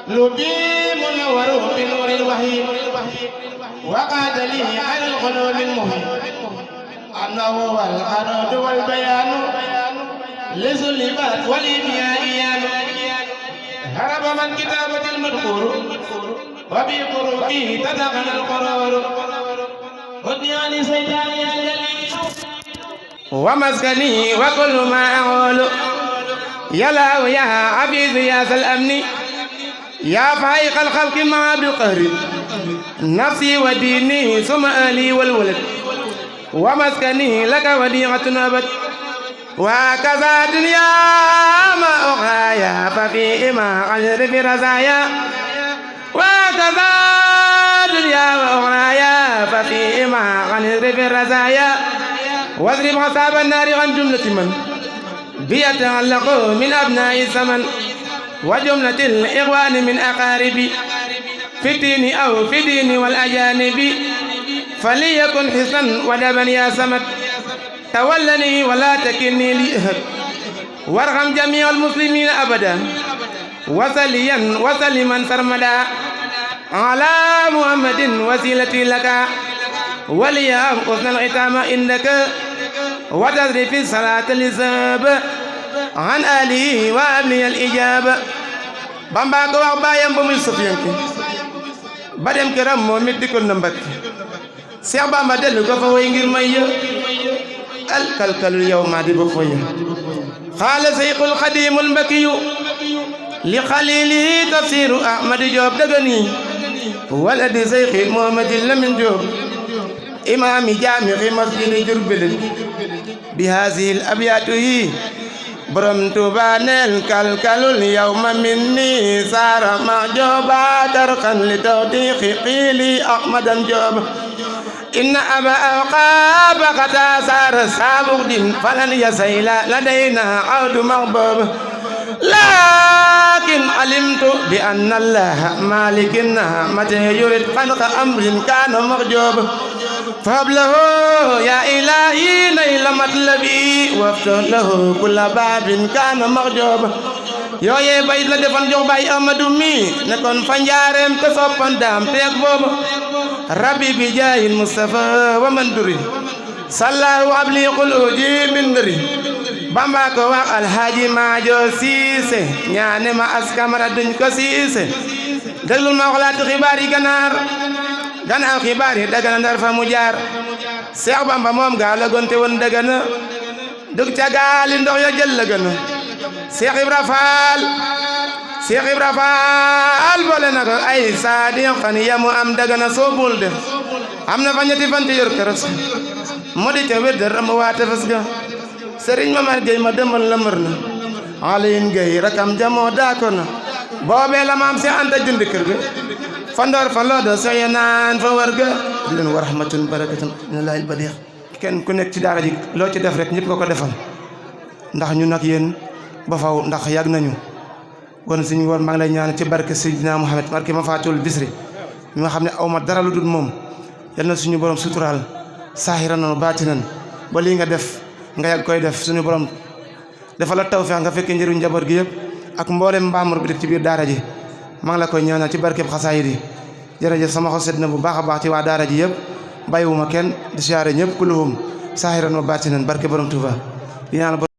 لبي منور بنور الوحي وقاد لي على القلوب المهيم أنه هو الخرج والبيان لسلبات والإبيان هرب من كتابة المذكور وبقروبه تدخل القرار وديان سيداني الجليل ومسكني وكل ما أقول يا يا عبيد يا ذا الأمن يا فايق الخلق مع بالقهر نفسي وديني ثم أهلي والولد ومسكني لك وديعة أبد وكذا دنيا ما أخايا ففيهما غير في رزايا وكذا دنيا ما أخايا ففيهما غير في رزايا واضرب حساب النار عن جملة من بيتعلق من أبناء الزمن وجملة الإخوان من أقاربي في الدين أو في الدين والأجانب فليكن حسنا ودبا يا سمد تولني ولا تكلني لأحد وارحم جميع المسلمين أبدا وسليا وسلما سرمدا على محمد وسيلتي لك وليهم حسن الختام عندك وتدري في الصلاة الإجابة عن آله وأبلي الإجابة بامبا ko wax bayam ba muy sofiyanke ba dem këram moom it di ko nëmbat Cheikh Bamba dellu ko fa way ngir may yë alkalkalul yow maa di ba foye xaala Seyxul Xadimul Mbakiyu li xalilihi tafsiru Ahmadu Joob dëgëni wala di Seyxi Muhammadin Lamin Joob imaami jaamixi masjidi Jurbel bi haazihil abyaatu yi borom Tuuba neel kalkalul yawma minni saara ma jooba darxan li tawdiixi qiili Ahmadan Joob inna aba awqaaba qata saara saabugdin falan yasayla ladayna awdu maxboob lakin alimtu bi anna allaha malikinna mate yurid xalqa amrin kaana maxjoob فهب له يا إلهي نيل مطلبي وافتح له كل باب كان مغجوب yooyee bayit la defoon jox Baay Amadu mi nekkoon fa njaareem te soppan daam te ak boobu rabbi bi jaayil Mustafa wa man duri sallahu abli quluji min duri Bamba ko wax Alhaaji Maajo Siise ñaane ma askamara duñ ko siise déglul ma waxlaati xibaar yi gannaaw xibaar yi Dagana Ndar fa mu jaar Seex Bamba moom gaa la gonte woon Dagana dug ca gaali ndox ya jël la gëna Seex Ibra Faal boole na ko ay saadiq fan yamu am Dagana soobul de am na fa ñetti fan te yor keros mu di ca wér de ram waa tefes ga Sëriñ Mamar Gey ma demal la mër na Aliin Gey rakam jamoo daako na boobee la maam Seex Anta jënd kër ga fandoor fa loodo soye naan fa war ga di leen wa rahmatun barakatun minallahil badiix kenn ku nekk ci daara ji loo ci def rek ñëpp nga ko defal ndax ñu nag yéen ba faw ndax yàgg nañu kon suñu woon maa ngi lay ñaan ci barke Seydina Muhammad barke ma faatul bisri mi nga xam ne aw ma dara lu dul moom yal na suñu borom suturaal saahiran wa baatinan ba lii nga def nga yàgg koy def suñu borom dafa la tawfeex nga fekkee njëriñ njaboot gi yëpp ak mboolem mbaamur bi def ci biir daara ji maa ngi la koy ñaanal ci barkeb xasaayid yi jërëjëf sama xol sedd na bu baax a baax ci waa daara ji yëpp bàyyiwuma kenn di siyaare ñëpp kulluhum saahiran wa baatinan barke borom Tuuba